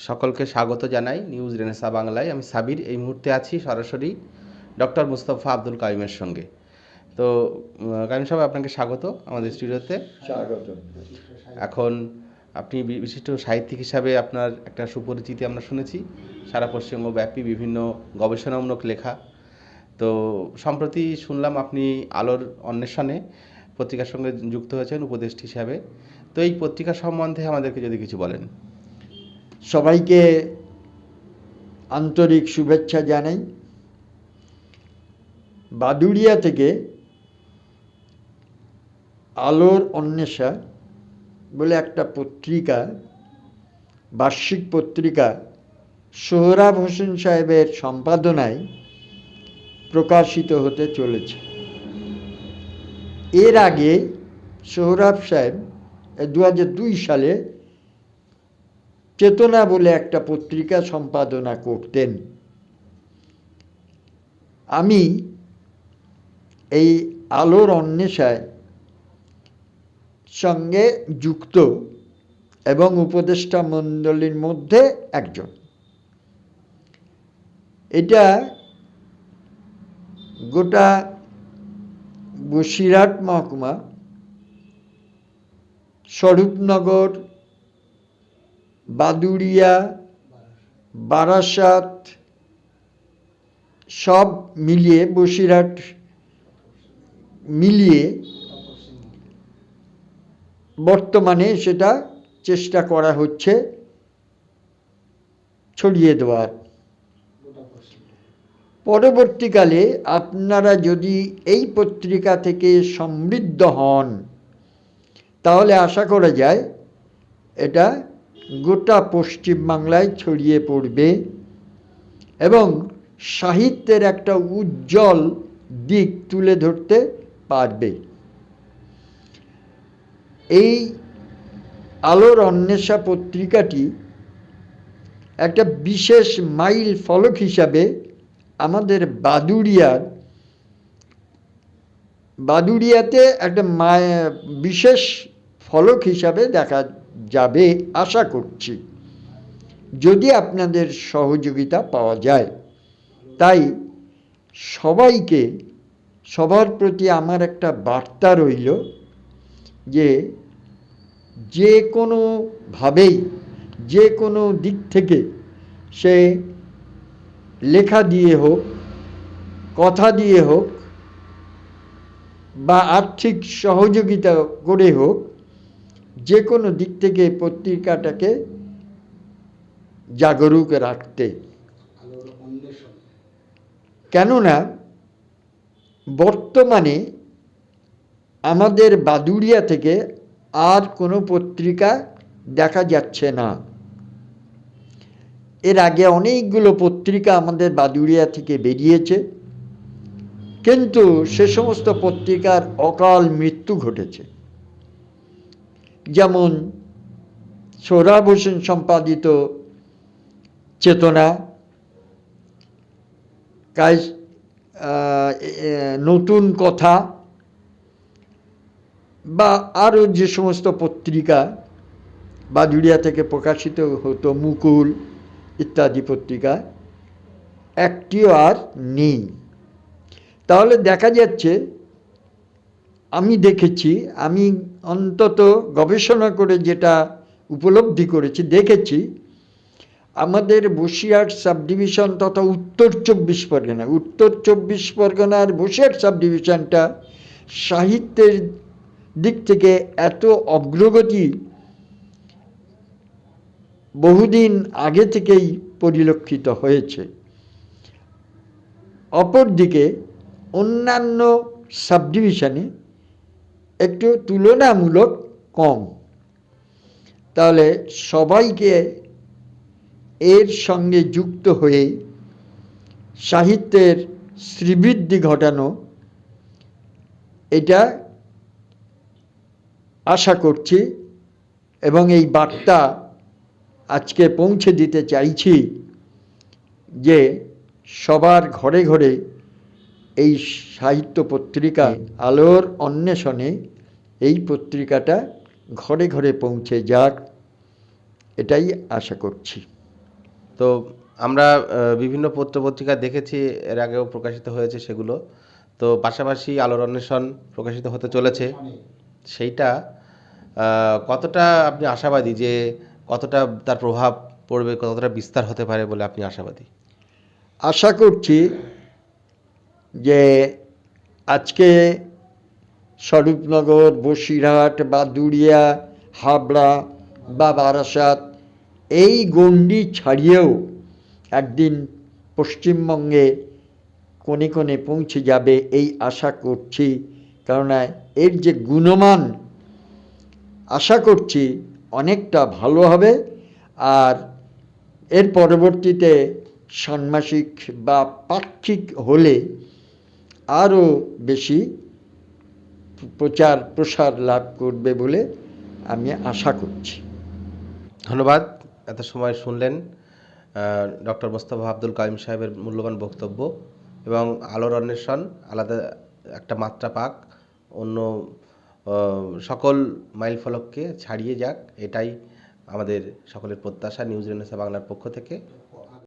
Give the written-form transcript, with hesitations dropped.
সকলকে স্বাগত জানাই নিউজ রেনেসা বাংলায়। আমি সাবির এই মুহূর্তে আছি সরাসরি ডক্টর মুস্তফা আব্দুল কাইমের সঙ্গে। তো কাইম সাহেব, আপনাকে স্বাগত আমাদের স্টুডিওতে। স্বাগত। এখন আপনি বিশিষ্ট সাহিত্যিক হিসাবে আপনার একটা সুপরিচিতি আমরা শুনেছি, সারা পশ্চিমবঙ্গব্যাপী বিভিন্ন গবেষণামূলক লেখা। তো সম্প্রতি শুনলাম আপনি আলোর অন্বেষণে পত্রিকার সঙ্গে যুক্ত হয়েছেন উপদেষ্টা হিসাবে। তো এই পত্রিকা সম্বন্ধে আমাদেরকে যদি কিছু বলেন। সবাইকে আন্তরিক শুভেচ্ছা জানাই। বাদুড়িয়া থেকে আলোর অন্বেষা বলে একটা পত্রিকা, বার্ষিক পত্রিকা সোহরাব হোসেন সাহেবের সম্পাদনায় প্রকাশিত হতে চলেছে। এর আগে সোহরাব সাহেব 2002 সালে চেতনা বলে একটা পত্রিকা সম্পাদনা করতেন। আমি এই আলোর অন্বেষায় সঙ্গে যুক্ত এবং উপদেষ্টা মণ্ডলীর মধ্যে একজন। এটা গোটা বসিরহাট মহকুমা, স্বরূপনগর, বাদুড়িয়া, বারাসাত সব মিলিয়ে, বসিরহাট মিলিয়ে বর্তমানে সেটা চেষ্টা করা হচ্ছে ছড়িয়ে দেওয়ার। পরবর্তীকালে আপনারা যদি এই পত্রিকা থেকে সমৃদ্ধ হন তাহলে আশা করা যায় এটা গোটা পশ্চিমবাংলায় ছড়িয়ে পড়বে এবং সাহিত্যের একটা উজ্জ্বল দিক তুলে ধরতে পারবে। এই আলোর অন্বেষা পত্রিকাটি একটা বিশেষ মাইল ফলক হিসাবে আমাদের বাদুড়িয়াতে একটা বিশেষ ফলক হিসাবে দেখা যাবে আশা করছি, যদি আপনাদের সহযোগিতা পাওয়া যায়। তাই সবার প্রতি আমার একটা বার্তা রইল যে কোনোভাবেই, যে কোনো দিক থেকে, সে লেখা দিয়ে হোক, কথা দিয়ে হোক বা আর্থিক সহযোগিতা করে হোক, যে কোনো দিক থেকে পত্রিকাটাকে জাগরুক রাখতে। কেননা বর্তমানে আমাদের বাদুড়িয়া থেকে আর কোনো পত্রিকা দেখা যাচ্ছে না। এর আগে অনেকগুলো পত্রিকা আমাদের বাদুড়িয়া থেকে বেরিয়েছে, কিন্তু সে সমস্ত পত্রিকার অকাল মৃত্যু ঘটেছে। যেমন সোহরাব হোসেন সম্পাদিত চেতনা, নতুন কথা বা আরও যে সমস্ত পত্রিকা বাদুড়িয়া থেকে প্রকাশিত হতো, মুকুল ইত্যাদি পত্রিকা, একটিও আর নেই। তাহলে দেখা যাচ্ছে, আমি দেখেছি, আমি অন্তত গবেষণা করে যেটা উপলব্ধি করেছি, দেখেছি, আমাদের বসিরহাট সাব ডিভিশন তথা উত্তর 24 পরগনার বসিরহাট সাব ডিভিশনটা সাহিত্যের দিক থেকে এত অগ্রগতি বহুদিন আগে থেকেই পরিলক্ষিত হয়েছে। অপরদিকে অন্যান্য সাব ডিভিশনে একটু তুলনামূলক কম। তাহলে সবাইকে এর সঙ্গে যুক্ত হয়ে সাহিত্যের শ্রীবৃদ্ধি ঘটানো, এটা আশা করছি এবং এই বার্তা আজকে পৌঁছে দিতে চাইছি যে সবার ঘরে ঘরে এই সাহিত্য পত্রিকা আলোর অন্বেষণে এই পত্রিকাটা ঘরে ঘরে পৌঁছে যাক, এটাই আশা করছি। তো আমরা বিভিন্ন পত্রপত্রিকা দেখেছি, এর আগেও প্রকাশিত হয়েছে সেগুলো। তো পাশাপাশি আলোর অন্বেষণ প্রকাশিত হতে চলেছে, সেইটা কতটা আপনি আশাবাদী যে কতটা তার প্রভাব পড়বে, কতটা বিস্তার হতে পারে বলে আপনি আশাবাদী? আশা করছি যে আজকে স্বরূপনগর, বসিরহাট, বাদুড়িয়া, হাবড়া বা বারাসাত এই গণ্ডি ছাড়িয়েও একদিন পশ্চিমবঙ্গে কোণে কোণে পৌঁছে যাবে এই আশা করছি। কেননা এর যে গুণমান আশা করছি অনেকটা ভালো হবে। আর এর পরবর্তীতে ষান্মাসিক বা পাক্ষিক হলে আরও বেশি প্রচার প্রসার লাভ করবে বলে আমি আশা করছি। ধন্যবাদ, এত সময় শুনলেন ডক্টর মোস্তফা আব্দুল কাইম সাহেবের মূল্যবান বক্তব্য। এবং আলোর অন্বেষণ আলাদা একটা মাত্রা পাক, অন্য সকল মাইলফলককে ছাড়িয়ে যাক, এটাই আমাদের সকলের প্রত্যাশা নিউজ রেনেসাঁ বাংলার পক্ষ থেকে।